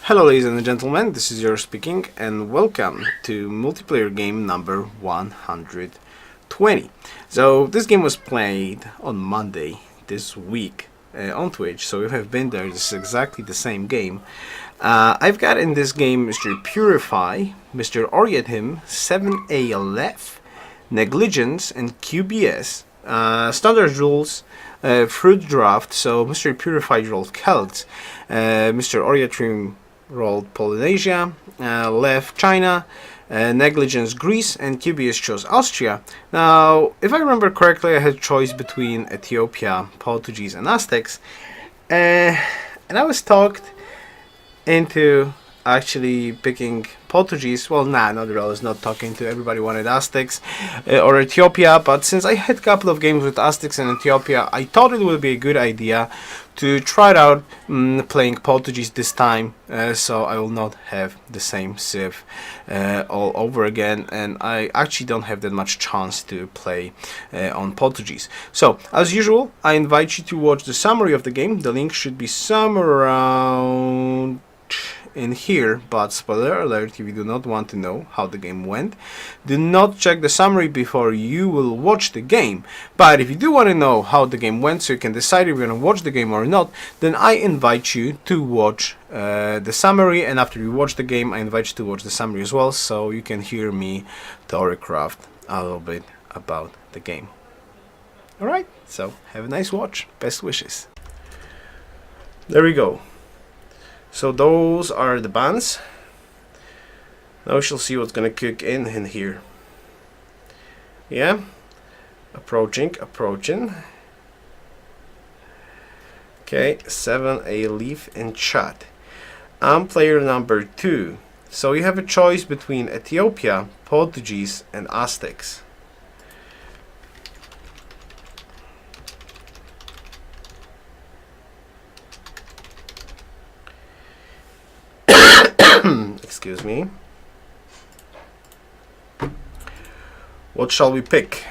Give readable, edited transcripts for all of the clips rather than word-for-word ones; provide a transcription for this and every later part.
Hello ladies and gentlemen, this is Yoruus speaking and welcome to multiplayer game number 120. So this game was played on Monday this week on Twitch, so if you have been there, this is exactly the same game. I've got in this game Mr. Purify, Mr. Oriatim, 7ALF, Negligence and QBS. Standard rules, fruit draft, so Mr. Purify rolled Celts, Mr. Oriatim rolled Polynesia, left China, Negligence Greece, and QBS chose Austria. Now, if I remember correctly, I had choice between Ethiopia, Portuguese, and Aztecs, and I was talked into actually picking Portuguese. Well, not really. I was not talking to everybody wanted Aztecs or Ethiopia, but since I had a couple of games with Aztecs and Ethiopia, I thought it would be a good idea to try it out playing Portuguese this time, so I will not have the same civ all over again, and I actually don't have that much chance to play on Portuguese. So, as usual, I invite you to watch the summary of the game. The link should be somewhere around in here, but spoiler alert, if you do not want to know how the game went, do not check the summary before you will watch the game. But if you do want to know how the game went, so you can decide if you're going to watch the game or not, then I invite you to watch the summary, and after you watch the game, I invite you to watch the summary as well, so you can hear me theorycraft a little bit about the game. Alright, so have a nice watch. Best wishes. There we go. So those are the bands. Now we shall see what's gonna kick in here. Yeah, approaching. Okay, 7A leaf in chat. I'm player number 2. So you have a choice between Ethiopia, Portuguese, and Aztecs. Excuse me. What shall we pick?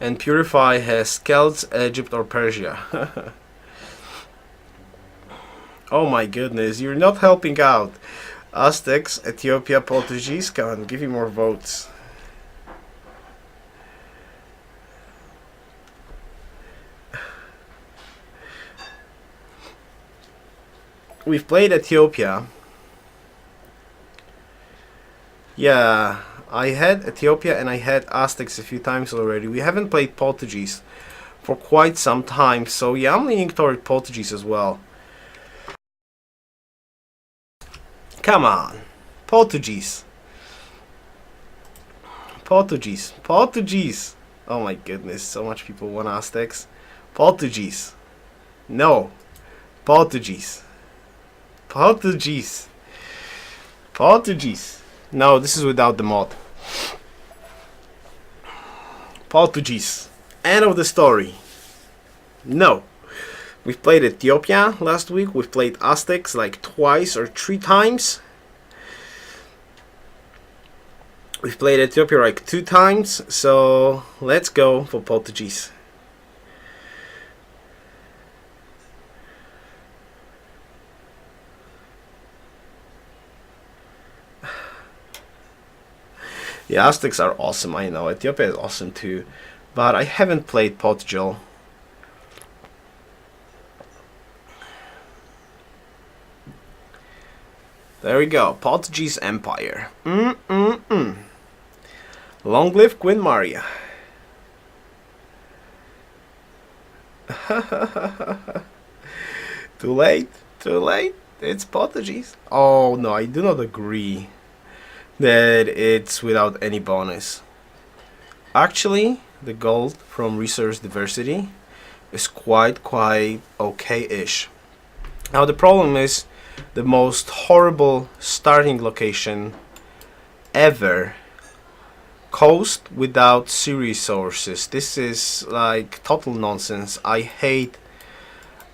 And Purify has Celts, Egypt, or Persia. Oh my goodness, you're not helping out. Aztecs, Ethiopia, Portuguese. Come on, give me more votes. We've played Ethiopia. Yeah, I had Ethiopia and I had Aztecs a few times already. We haven't played Portuguese for quite some time, so yeah, I'm leaning toward Portuguese as well. Come on, Portuguese. Portuguese. Oh my goodness, so much people want Aztecs. Portuguese. No. Portuguese. No, this is without the mod. Portuguese. End of the story. No. We've played Ethiopia last week. We've played Aztecs like twice or 3 times. We've played Ethiopia like 2 times. So let's go for Portuguese. The Aztecs are awesome, I know. Ethiopia is awesome too. But I haven't played Portugal. There we go. Portuguese Empire. Long live Queen Maria. Too late. It's Portuguese. Oh no, I do not agree that it's without any bonus. Actually, the gold from resource diversity is quite okay-ish. Now the problem is the most horrible starting location ever. Coast without sea resources. This is like total nonsense. I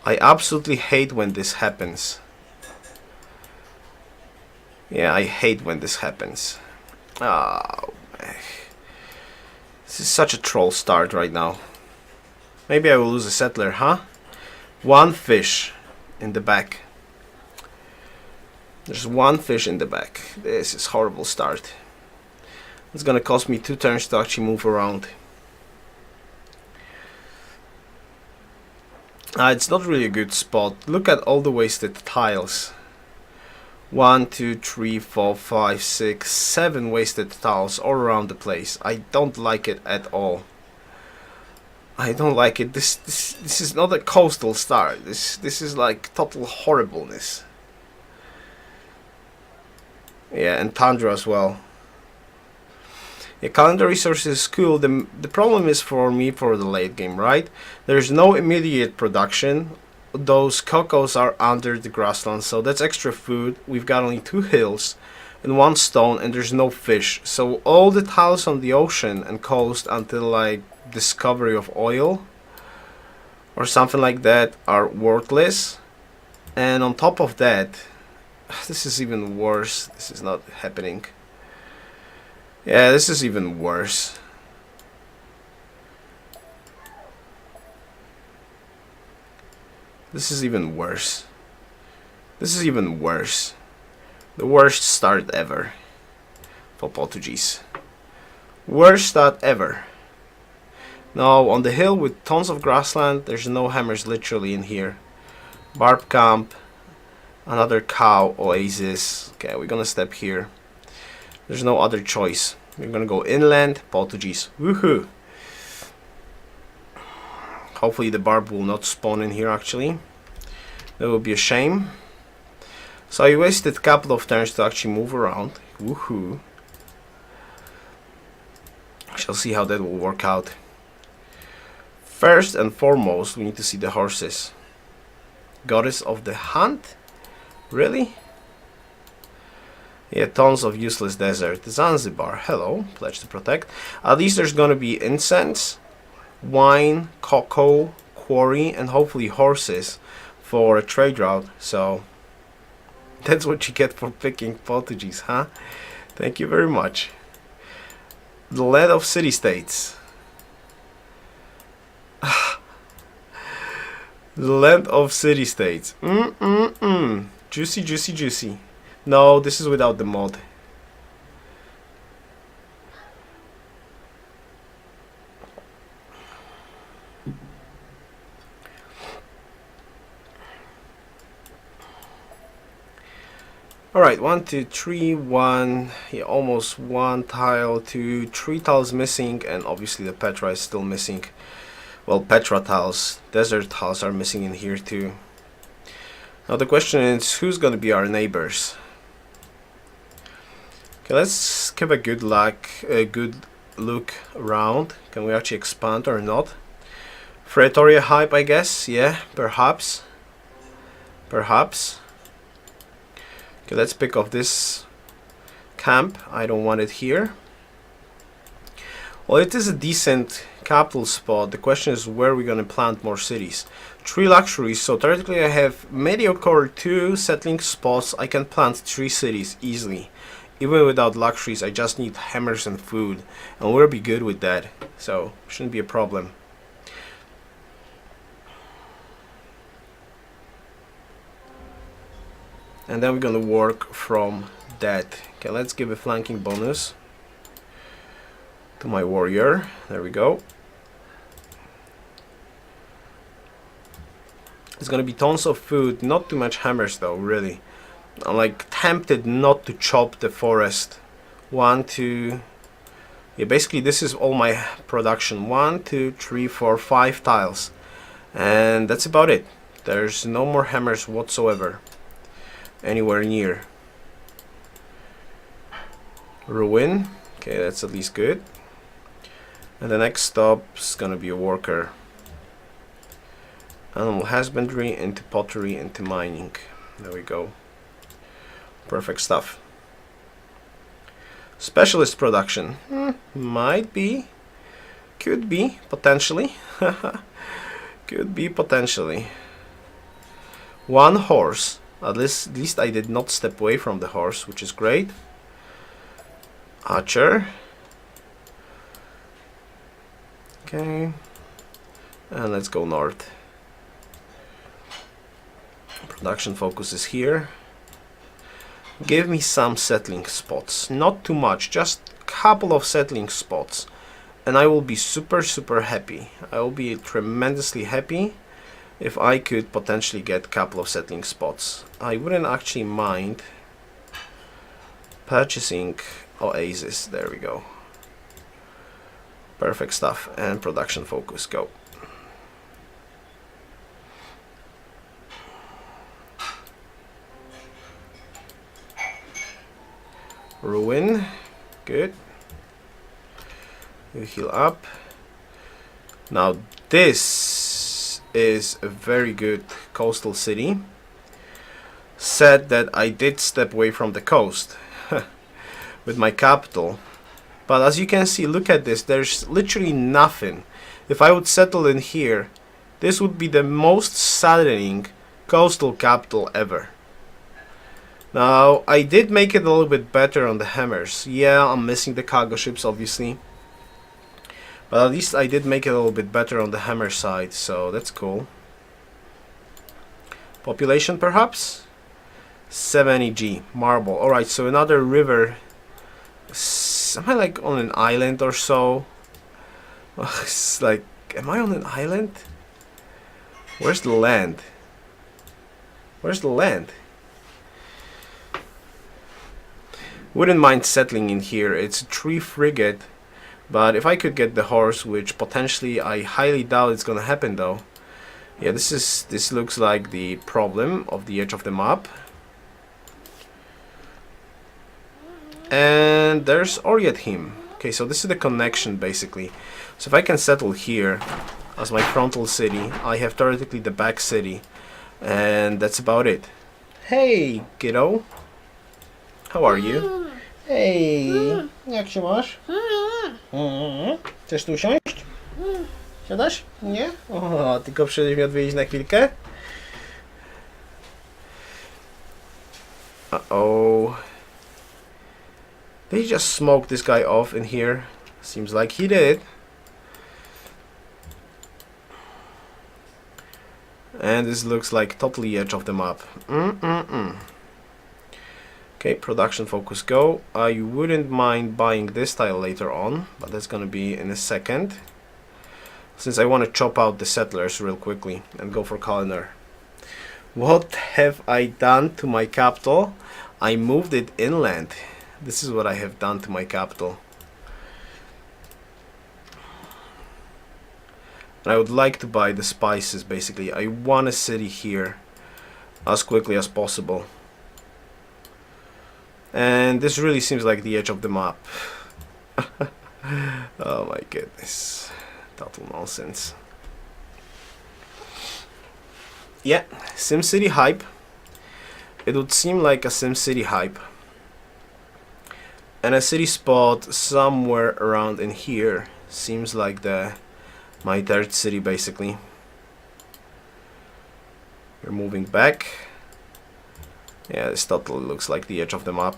absolutely hate when this happens. Yeah, I hate when this happens. Oh, this is such a troll start right now. Maybe I will lose a settler, huh? 1 fish. in the back. There's one fish in the back. This is horrible start. It's gonna cost me 2 turns to actually move around. It's not really a good spot. Look at all the wasted tiles. 1, 2, 3, 4, 5, 6, 7 wasted tiles all around the place. I don't like it at all. I don't like it. This is not a coastal start. This is like total horribleness. Yeah, and tundra as well. Yeah, calendar resources is cool. The problem is for me for the late game, right? There's no immediate production. Those cocos are under the grassland, so that's extra food. We've got only 2 hills and 1 stone, and there's no fish. So all the tiles on the ocean and coast until like discovery of oil or something like that are worthless. And on top of that, this is even worse. This is not happening. Yeah, this is even worse. This is even worse. This is even worse. The worst start ever for Portuguese. Worst start ever. Now on the hill with tons of grassland, there's no hammers literally in here. Barb camp, another cow oasis. Okay, we're gonna step here. There's no other choice. We're gonna go inland, Portuguese. Woohoo! Hopefully the barb will not spawn in here actually. That would be a shame. So I wasted a couple of turns to actually move around. Woohoo! Shall see how that will work out. First and foremost, we need to see the horses. Goddess of the hunt? Really? Yeah, tons of useless desert. Zanzibar, hello, pledge to protect. At least there's gonna be incense, wine, cocoa, quarry, and hopefully horses for a trade route. So that's what you get for picking Portuguese, huh? Thank you very much. The land of city-states. The land of city-states. Juicy, juicy, juicy. No, this is without the mod. Alright, 1, 2, 3, 1. Yeah, almost 1 tile, 2, 3 tiles missing, and obviously the Petra is still missing. Well, Petra tiles, desert tiles are missing in here too. Now the question is, who's gonna be our neighbors? Okay, let's give a good look around. Can we actually expand or not? Pretoria hype, I guess. Yeah, perhaps. Perhaps. Okay, let's pick off this camp. I don't want it here. Well, it is a decent capital spot. The question is where we're gonna plant more cities. 3 luxuries, so theoretically I have mediocre 2 settling spots. I can plant 3 cities easily. Even without luxuries, I just need hammers and food, and we'll be good with that, so shouldn't be a problem. And then we're gonna work from that. Okay, let's give a flanking bonus to my warrior. There we go. It's gonna be tons of food, not too much hammers though, really. I'm like tempted not to chop the forest. 1, 2. Yeah, basically this is all my production. 1, 2, 3, 4, 5 tiles. And that's about it. There's no more hammers whatsoever anywhere near. Ruin. Okay, that's at least good. And the next stop is gonna be a worker. Animal husbandry into pottery into mining. There we go. Perfect stuff. Specialist production. Might be. Could be, potentially. Could be, potentially. 1 horse. At least I did not step away from the horse, which is great. Archer. Okay. And let's go north. Production focus is here. Give me some settling spots. Not too much, just a couple of settling spots. And I will be super happy. I will be tremendously happy if I could potentially get a couple of settling spots. I wouldn't actually mind purchasing oasis. There we go. Perfect stuff. And production focus, go. Ruin, good. You heal up. Now this is a very good coastal city. Sad that I did step away from the coast with my capital. But as you can see, look at this, there's literally nothing. If I would settle in here, this would be the most saddening coastal capital ever. Now, I did make it a little bit better on the hammers. Yeah, I'm missing the cargo ships, obviously. But at least I did make it a little bit better on the hammer side, so that's cool. Population, perhaps? 70G, marble. Alright, so another river. Am I like on an island or so? It's like, am I on an island? Where's the land? Where's the land? Wouldn't mind settling in here. It's a 3 frigate, but if I could get the horse, which potentially I highly doubt it's gonna happen though. Yeah, this looks like the problem of the edge of the map. And there's Oriathim. Okay, so this is the connection basically. So if I can settle here as my frontal city, I have theoretically the back city, and that's about it. Hey, kiddo. How are you? Hej! Jak się masz? Chcesz tu usiąść? Siadasz? Nie? O, tylko przyjdziesz mnie odwiedzić na chwilkę? Uh-oh. Did he just smoke this guy off in here? Seems like he did. And this looks like totally edge of the map. Okay, production focus, go. I wouldn't mind buying this tile later on, but that's gonna be in a second, since I want to chop out the settlers real quickly and go for colonier. What have I done to my capital? I moved it inland. This is what I have done to my capital. And I would like to buy the spices basically. I want a city here as quickly as possible. And this really seems like the edge of the map. Oh my goodness. Total nonsense. Yeah, SimCity hype. It would seem like a SimCity hype. And a city spot somewhere around in here seems like my third city basically. We're moving back. Yeah, this totally looks like the edge of the map.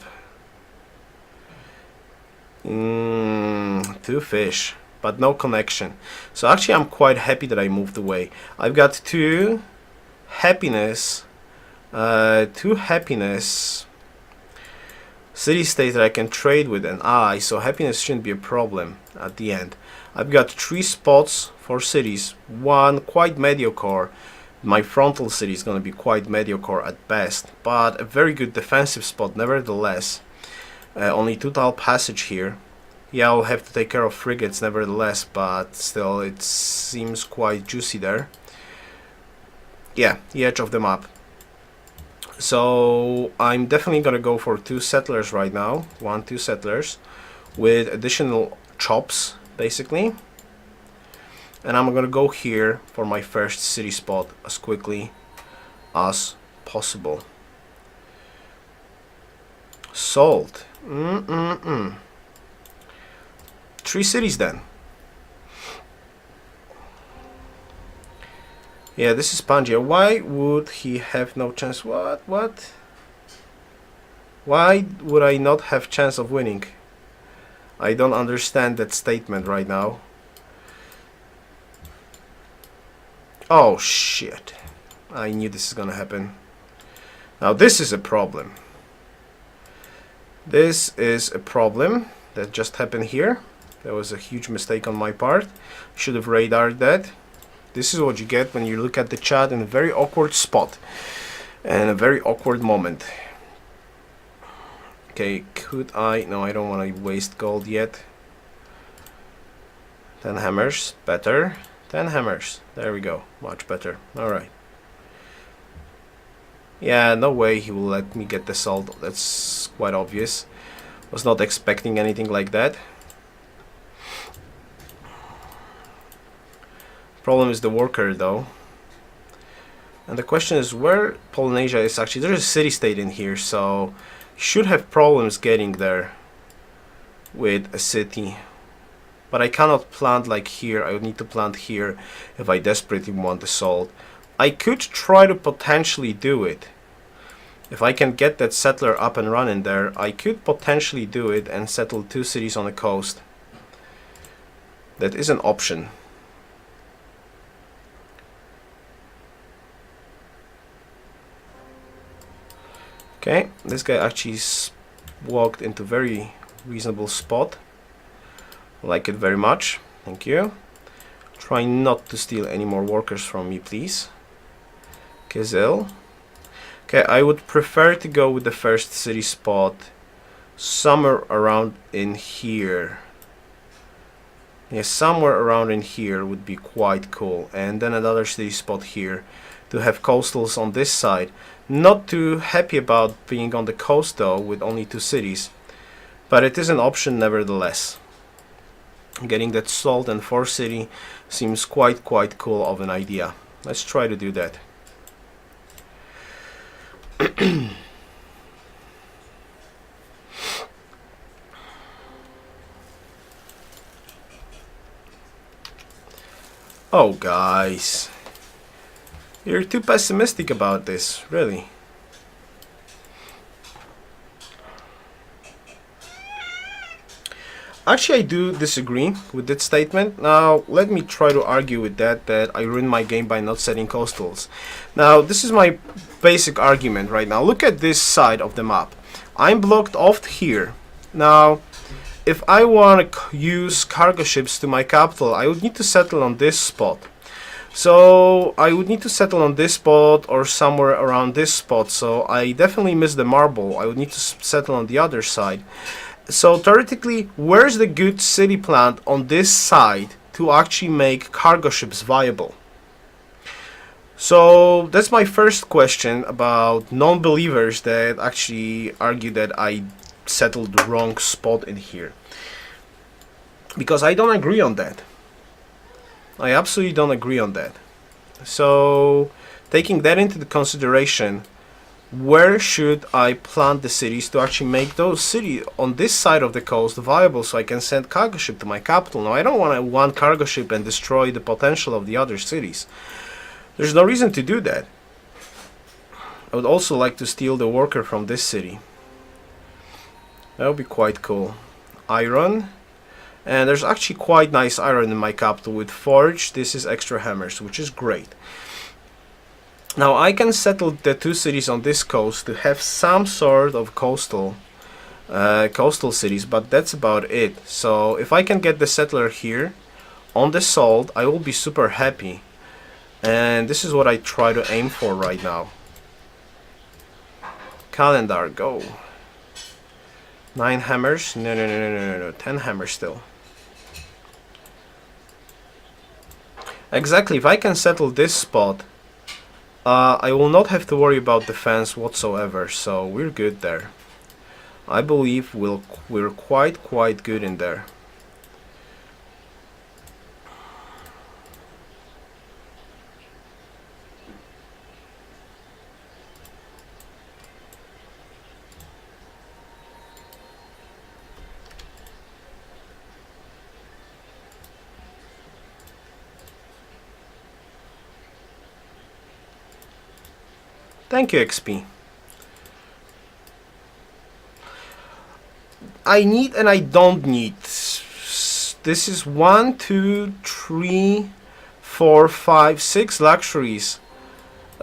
2 fish, but no connection. So actually I'm quite happy that I moved away. I've got 2 happiness city-states that I can trade with an eye, so happiness shouldn't be a problem at the end. I've got 3 spots for cities, 1 quite mediocre. My frontal city is going to be quite mediocre at best, but a very good defensive spot nevertheless. Only 2 tile passage here. Yeah, I'll have to take care of frigates nevertheless, but still it seems quite juicy there. Yeah, the edge of the map. So I'm definitely going to go for 2 settlers right now. 2 settlers with additional chops basically. And I'm gonna go here for my first city spot as quickly as possible. Sold. 3 cities then. Yeah, this is Pangea. Why would he have no chance? What? Why would I not have chance of winning? I don't understand that statement right now. Oh shit. I knew this is gonna happen. Now this is a problem. This is a problem that just happened here. That was a huge mistake on my part. Should have radared that. This is what you get when you look at the chat in a very awkward spot and a very awkward moment. Okay, could I? No, I don't want to waste gold yet. 10 hammers, better. 10 hammers, there we go, much better. Alright. Yeah, no way he will let me get the salt, that's quite obvious. Was not expecting anything like that. Problem is the worker though. And the question is where Polynesia is actually. There's a city-state in here, so should have problems getting there with a city. But I cannot plant like here. I would need to plant here if I desperately want the salt. I could try to potentially do it. If I can get that settler up and running there, I could potentially do it and settle 2 cities on the coast. That is an option. Okay, this guy actually walked into a very reasonable spot. Like it very much. Thank you. Try not to steal any more workers from me, please. Kizil. Okay, I would prefer to go with the first city spot somewhere around in here. Yeah, somewhere around in here would be quite cool. And then another city spot here to have coastals on this side. Not too happy about being on the coast though with only 2 cities. But it is an option nevertheless. Getting that salt and 4 city seems quite cool of an idea. Let's try to do that. Oh guys, you're too pessimistic about this, really. Actually, I do disagree with that statement. Now, let me try to argue with that I ruined my game by not setting coastals. Now, this is my basic argument right now. Look at this side of the map. I'm blocked off here. Now, if I want to use cargo ships to my capital, I would need to settle on this spot. So, I would need to settle on this spot or somewhere around this spot. So, I definitely miss the marble. I would need to settle on the other side. So theoretically, where's the good city plant on this side to actually make cargo ships viable? So that's my first question about non-believers that actually argue that I settled the wrong spot in here. Because I don't agree on that. I absolutely don't agree on that. So taking that into the consideration, where should I plant the cities to actually make those cities on this side of the coast viable so I can send cargo ship to my capital? Now, I don't want one cargo ship and destroy the potential of the other cities. There's no reason to do that. I would also like to steal the worker from this city. That would be quite cool. Iron. And there's actually quite nice iron in my capital with forge. This is extra hammers, which is great. Now I can settle the 2 cities on this coast to have some sort of coastal cities, but that's about it. So if I can get the settler here on the salt, I will be super happy. And this is what I try to aim for right now. Calendar, go. 9 hammers? No. 10 hammers still. Exactly, if I can settle this spot, I will not have to worry about defense whatsoever, so we're good there. I believe we're quite good in there. Thank you, XP. I need and I don't need. This is 1, 2, 3, 4, 5, 6 luxuries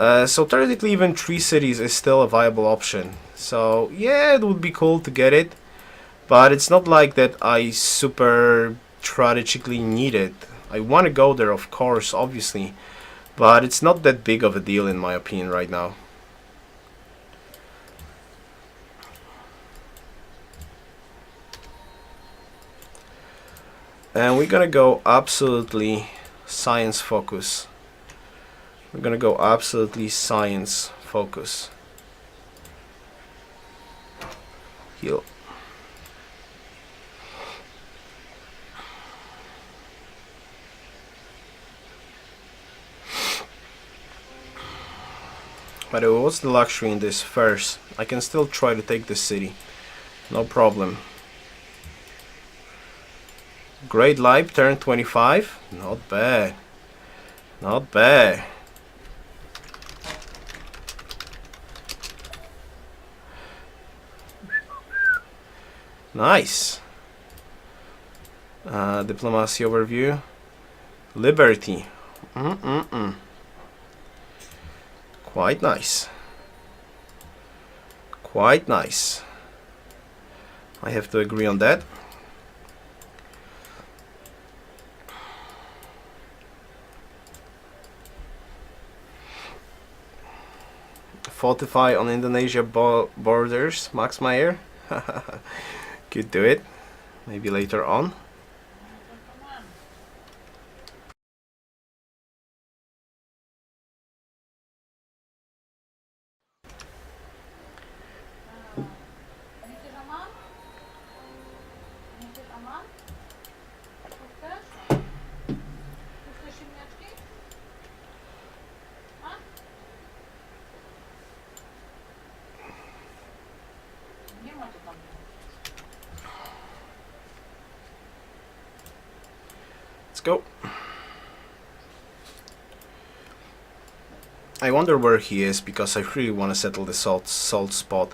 So theoretically even 3 cities is still a viable option. So yeah, it would be cool to get it, but it's not like that I super strategically need it. I want to go there, of course, obviously, but it's not that big of a deal in my opinion right now. And we're gonna go absolutely science focus. We're gonna go absolutely science focus. Heal. By the way, what's the luxury in this first? I can still try to take this city. No problem. Great Life, turn 25. Not bad. Not bad. Nice. Diplomacy overview. Liberty. Quite nice. Quite nice. I have to agree on that. Fortify on Indonesia borders, Max Meyer. Could do it. Maybe later on. Let's go. I wonder where he is because I really want to settle the salt spot.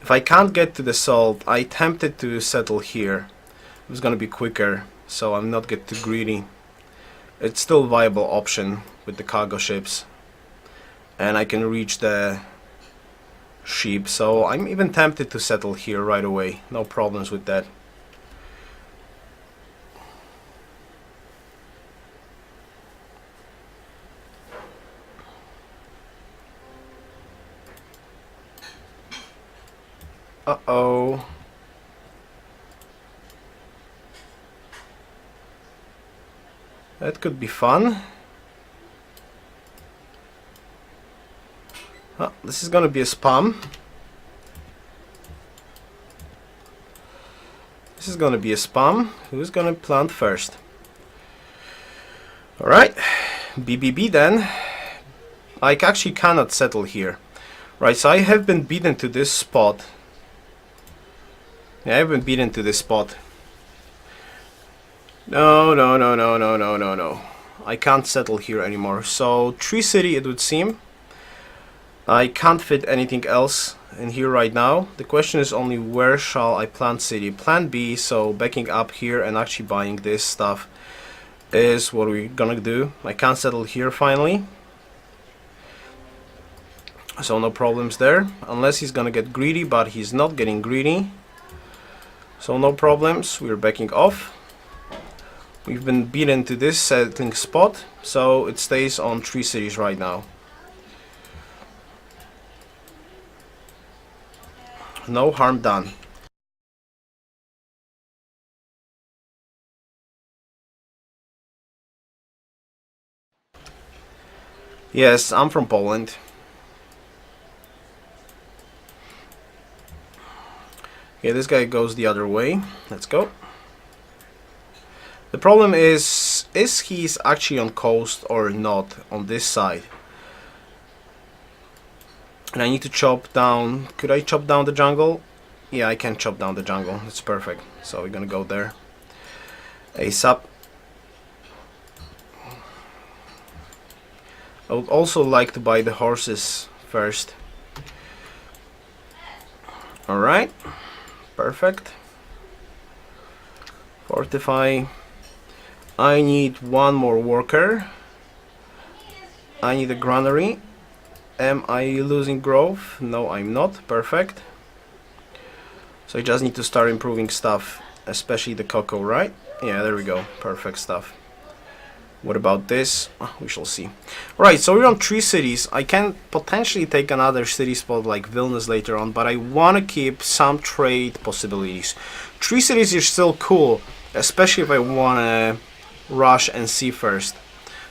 If I can't get to the salt, I tempted to settle here. It was gonna be quicker, so I'm not get too greedy. It's still a viable option with the cargo ships, and I can reach the sheep, so I'm even tempted to settle here right away. No problems with that. Uh-oh. That could be fun. Oh, this is gonna be a spam. This is gonna be a spam. Who's gonna plant first? Alright. BBB then. I actually cannot settle here. Right, so I have been beaten to this spot. Yeah, I've been beaten to this spot. No. I can't settle here anymore. So, Tree City it would seem. I can't fit anything else in here right now. The question is only where shall I plant city? Plan B, so backing up here and actually buying this stuff is what we're gonna do. I can't settle here finally. So no problems there. Unless he's gonna get greedy, but he's not getting greedy. So no problems, we're backing off. We've been beaten to this settling spot, so it stays on 3 cities right now. No harm done. Yes, I'm from Poland. Okay, this guy goes the other way. Let's go. The problem is he's actually on coast or not on this side? And I need to chop down. Could I chop down the jungle? Yeah, I can chop down the jungle. That's perfect. So we're gonna go there. ASAP. I would also like to buy the horses first. Alright. Perfect. Fortify. I need one more worker. I need a granary. Am I losing growth? No, I'm not. Perfect. So I just need to start improving stuff, especially the cocoa, right? Yeah, there we go. Perfect stuff. What about this? We shall see. Right, so we're on 3 cities. I can potentially take another city spot like Vilnius later on, but I want to keep some trade possibilities. 3 cities is still cool, especially if I want to rush and see first.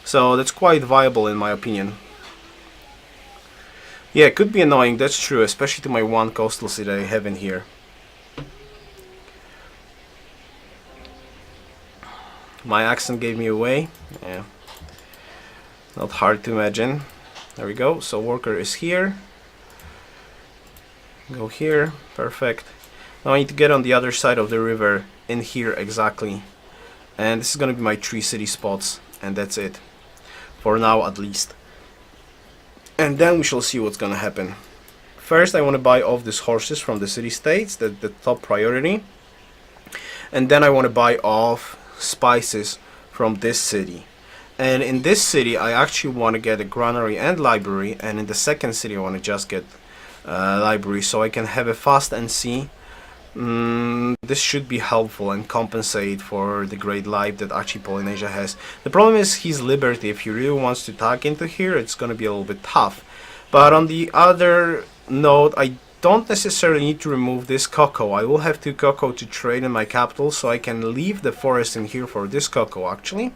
So that's quite viable in my opinion. Yeah, it could be annoying, that's true, especially to my one coastal city I have in here. My accent gave me away. Yeah. Not hard to imagine. There we go. So worker is here. Go here. Perfect. Now I need to get on the other side of the river in here exactly. And this is going to be my 3 city spots. And that's it. For now at least. And then we shall see what's going to happen. First I want to buy off these horses from the city states. That's the top priority. And then I want to buy off spices from this city. And in this city I actually want to get a granary and library, and in the second city I want to just get library so I can have a fast NC. This should be helpful and compensate for the great life that actually Polynesia has. The problem is his liberty. If he really wants to tag into here, it's going to be a little bit tough. But on the other note, I don't necessarily need to remove this cocoa. I will have 2 cocoa to trade in my capital, so I can leave the forest in here for this cocoa actually.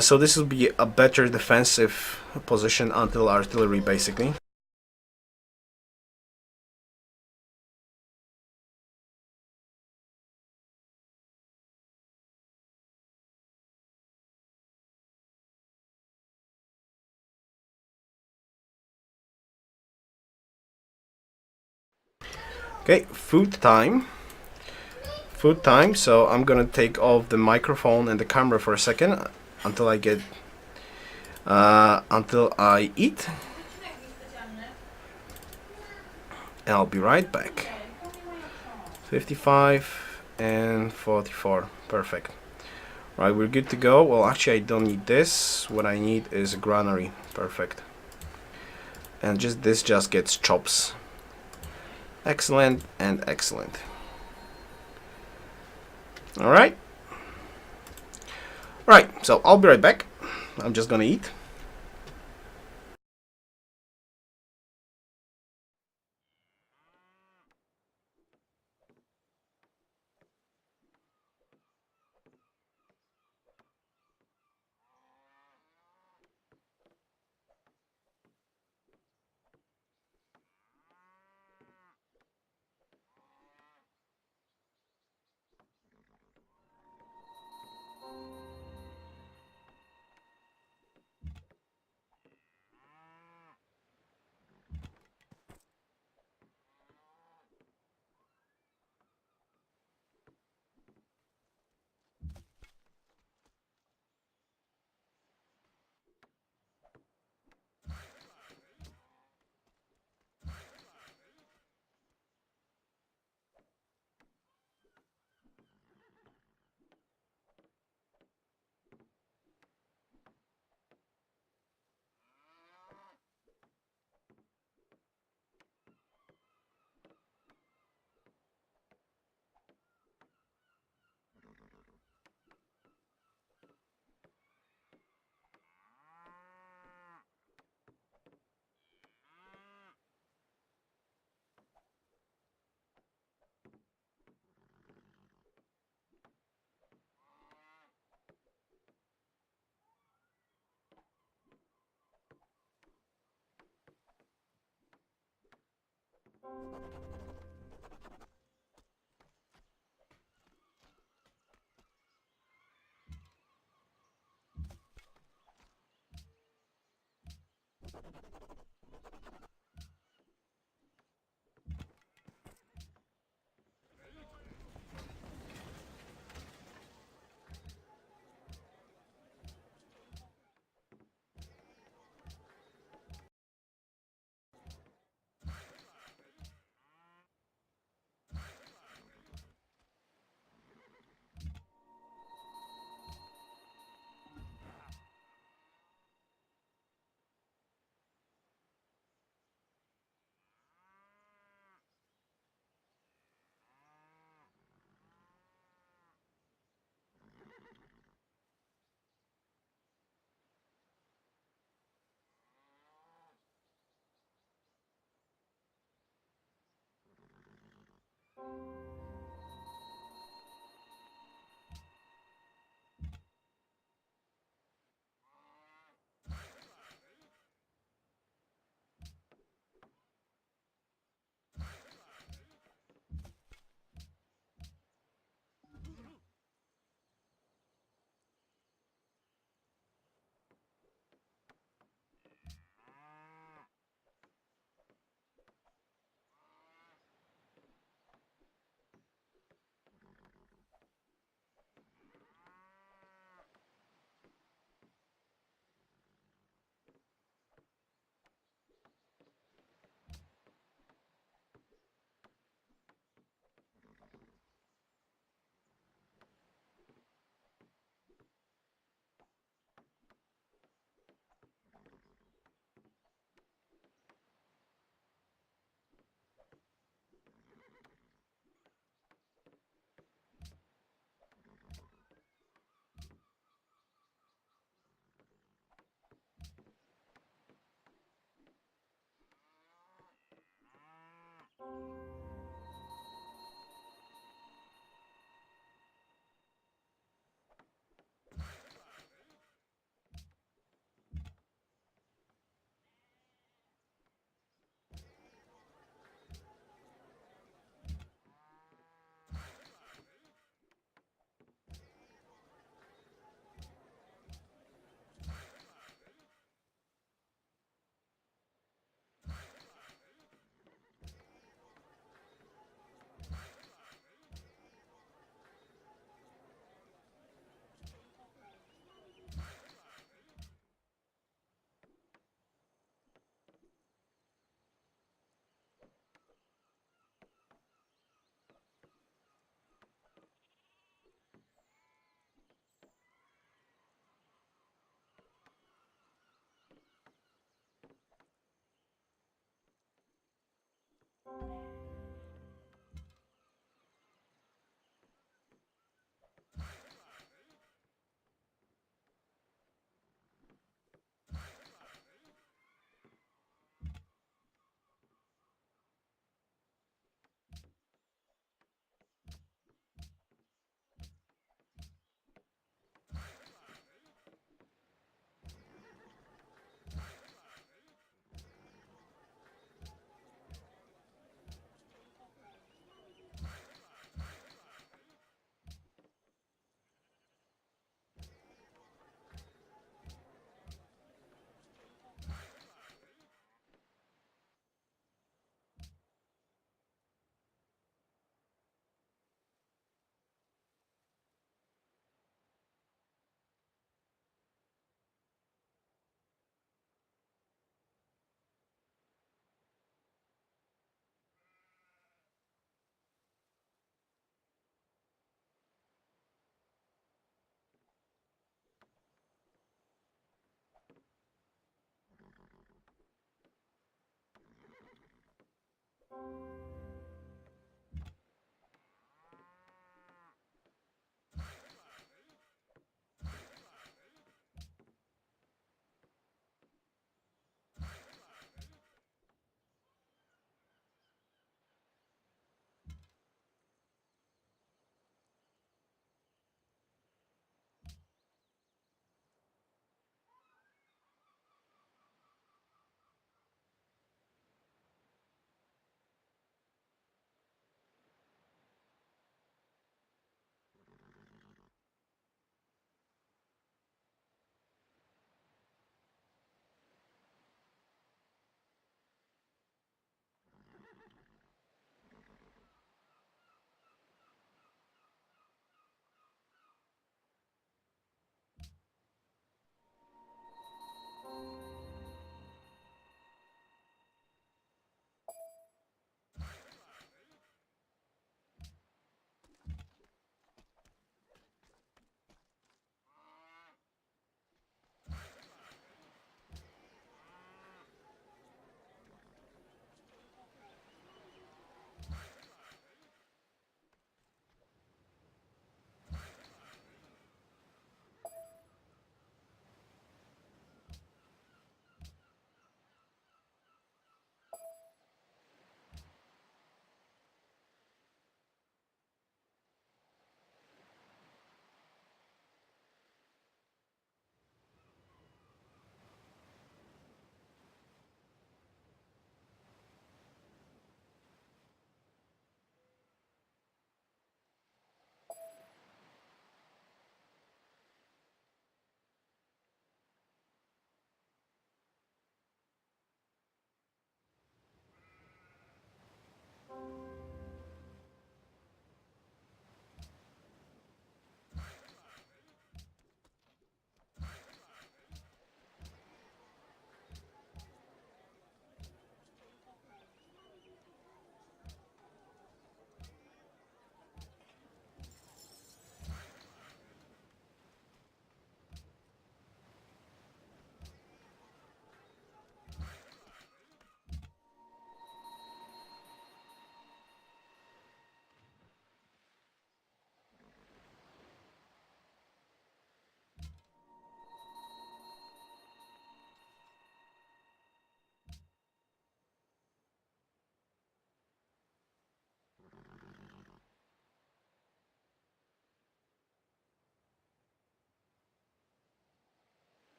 So this will be a better defensive position until artillery basically. Okay, food time. Food time, so I'm gonna take off the microphone and the camera for a second until I get until I eat, and I'll be right back. 55 and 44, perfect. Right, we're good to go. Well, actually I don't need this. What I need is a granary. Perfect. And just this just gets chops. Excellent and excellent. Alright. Right, so I'll be right back. I'm just gonna eat.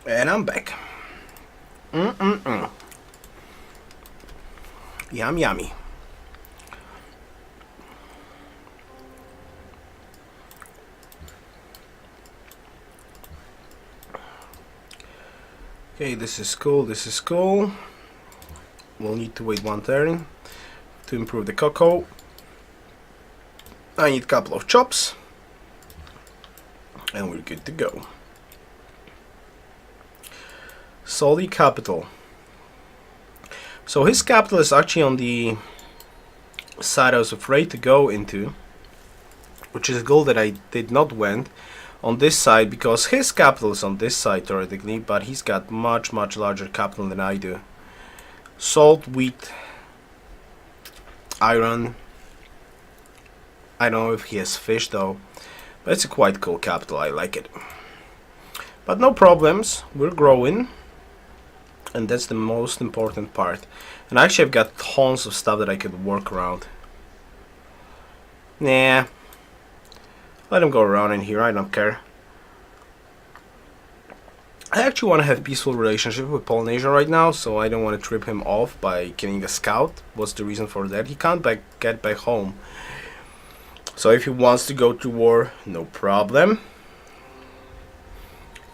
And I'm back. Yum, yummy. Okay, this is cool, this is cool. We'll need to wait one turn to improve the cocoa. I need a couple of chops. And we're good to go. Solely capital. So his capital is actually on the side I was afraid to go into, which is a goal that I did not went on this side, because his capital is on this side theoretically, but he's got much larger capital than I do. Salt, wheat, iron. I don't know if he has fish though, but it's a quite cool capital, I like it. But no problems, we're growing, and that's the most important part. And actually I've got tons of stuff that I could work around. Nah, let him go around in here, I don't care. I actually want to have a peaceful relationship with Polynesia right now, so I don't want to trip him off by killing a scout. What's the reason for that? He can't get back home. So if he wants to go to war, no problem.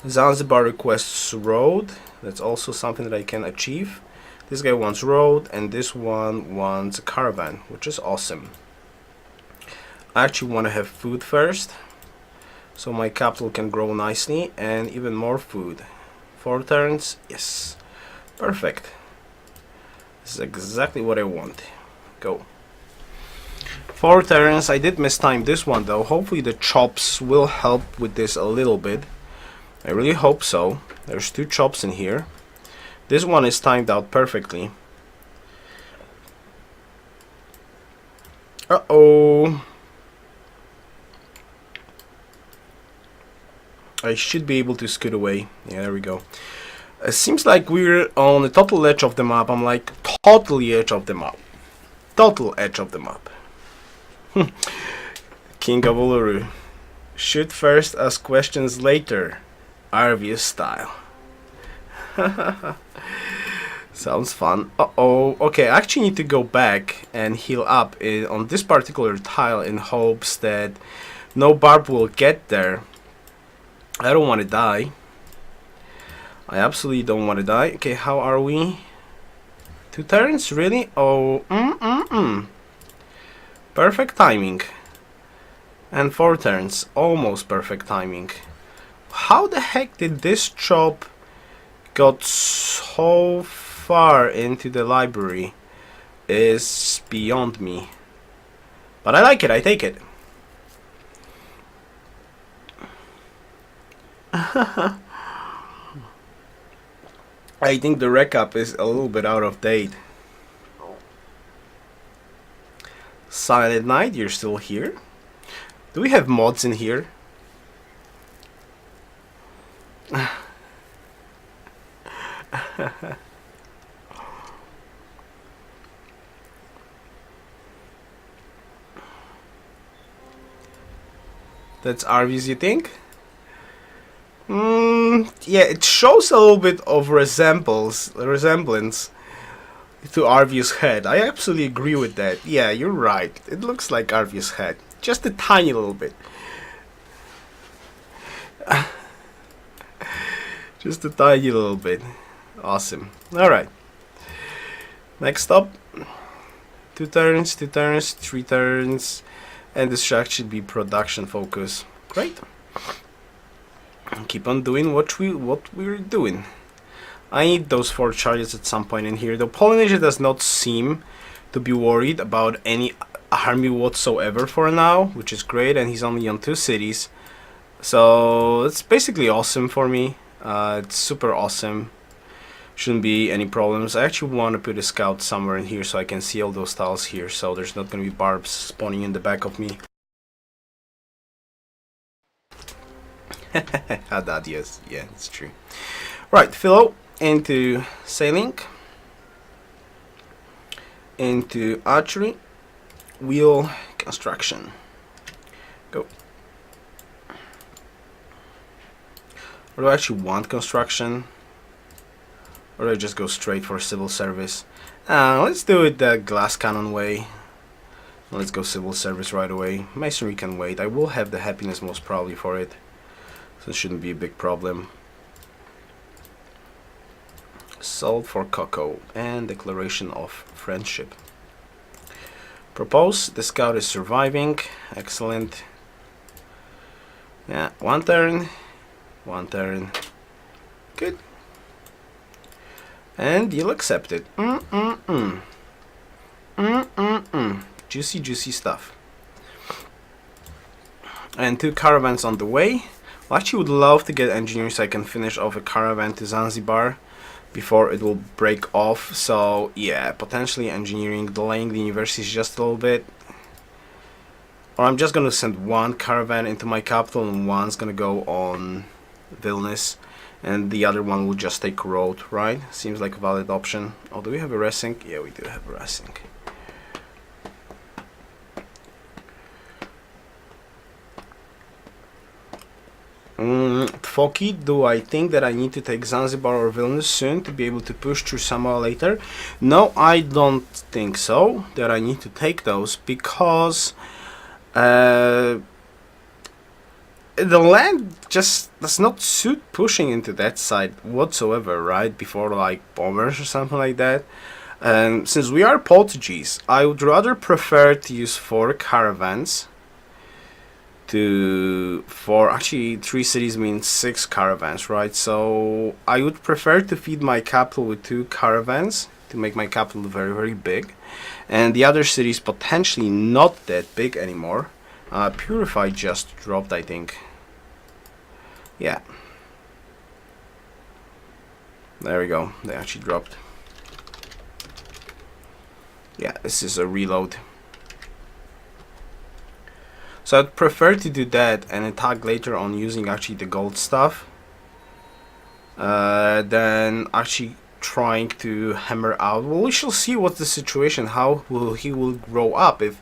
Zanzibar requests road. That's also something that I can achieve. This guy wants road, and this one wants a caravan, which is awesome. I actually want to have food first, so my capital can grow nicely, and even more food. 4 turns, yes, perfect. This is exactly what I want. Go. 4 turns. I did mistime this one though. Hopefully the chops will help with this a little bit. I really hope so. There's 2 chops in here. This one is timed out perfectly. Uh-oh. I should be able to scoot away. Yeah, there we go. It seems like we're on the total edge of the map. I'm like totally edge of the map. Total edge of the map. King of Uluru. Shoot first, ask questions later. Arvius style. Sounds fun. Uh-oh. Okay, I actually need to go back and heal up on this particular tile in hopes that no barb will get there. I don't want to die. I absolutely don't want to die. Okay, how are we? 2 turns? Really? Oh, perfect timing. And 4 turns. Almost perfect timing. How the heck did this chop got so far into the library is beyond me. But I like it, I take it. I think the recap is a little bit out of date. Silent Night, you're still here? Do we have mods in here? That's Arvius, you think? Yeah, it shows a little bit of resemblance to Arvius' head. I absolutely agree with that. Yeah, you're right. It looks like Arvius' head. Just a tiny little bit. Just a tiny little bit. Awesome. Alright. Next up. 2 turns, 2 turns, 3 turns. And this track should be production focus. Great. Keep on doing what we're doing. I need those 4 charges at some point in here. The Polynesia does not seem to be worried about any army whatsoever for now, which is great, and he's only on 2 cities. So it's basically awesome for me. It's super awesome. Shouldn't be any problems. I actually want to put a scout somewhere in here so I can see all those tiles here, so there's not going to be barbs spawning in the back of me. That, yes, yeah, it's true. Right, Philo into sailing, into archery, wheel construction. Go. Or do I actually want construction? Or do I just go straight for civil service? Let's do it the glass cannon way. Let's go civil service right away. Masonry can wait. I will have the happiness most probably for it, so it shouldn't be a big problem. Sold for cocoa and declaration of friendship. Propose. The scout is surviving. Excellent. Yeah, 1 turn. 1 turn. Good. And you'll accept it. Juicy, juicy stuff. And 2 caravans on the way. I actually would love to get engineers so I can finish off a caravan to Zanzibar before it will break off. So yeah, potentially engineering, delaying the universities just a little bit. Or I'm just gonna send 1 caravan into my capital and 1's gonna go on Vilnius, and the other one will just take road, right? Seems like a valid option. Oh, do we have a resync? Yeah, we do have a resync. Tfoki, do I think that I need to take Zanzibar or Vilnius soon to be able to push through Samoa later? No, I don't think so, that I need to take those, because the land just does not suit pushing into that side whatsoever, right? Before like bombers or something like that. And since we are Portuguese, I would rather prefer to use 4 caravans for actually 3 cities means 6 caravans, right? So I would prefer to feed my capital with 2 caravans to make my capital very, very big, and the other cities potentially not that big anymore. Purify just dropped, I think. Yeah, there we go, they actually dropped. Yeah, this is a reload. So I'd prefer to do that and attack later on using actually the gold stuff than actually trying to hammer out. Well, we shall see what's the situation, how he will grow up. If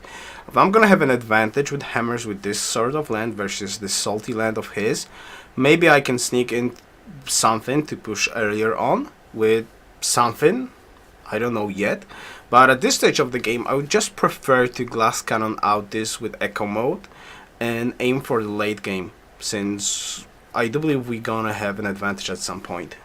I'm gonna have an advantage with hammers with this sort of land versus this salty land of his, maybe I can sneak in something to push earlier on with something. I don't know yet, but at this stage of the game I would just prefer to glass cannon out this with echo mode and aim for the late game, since I do believe we're gonna have an advantage at some point.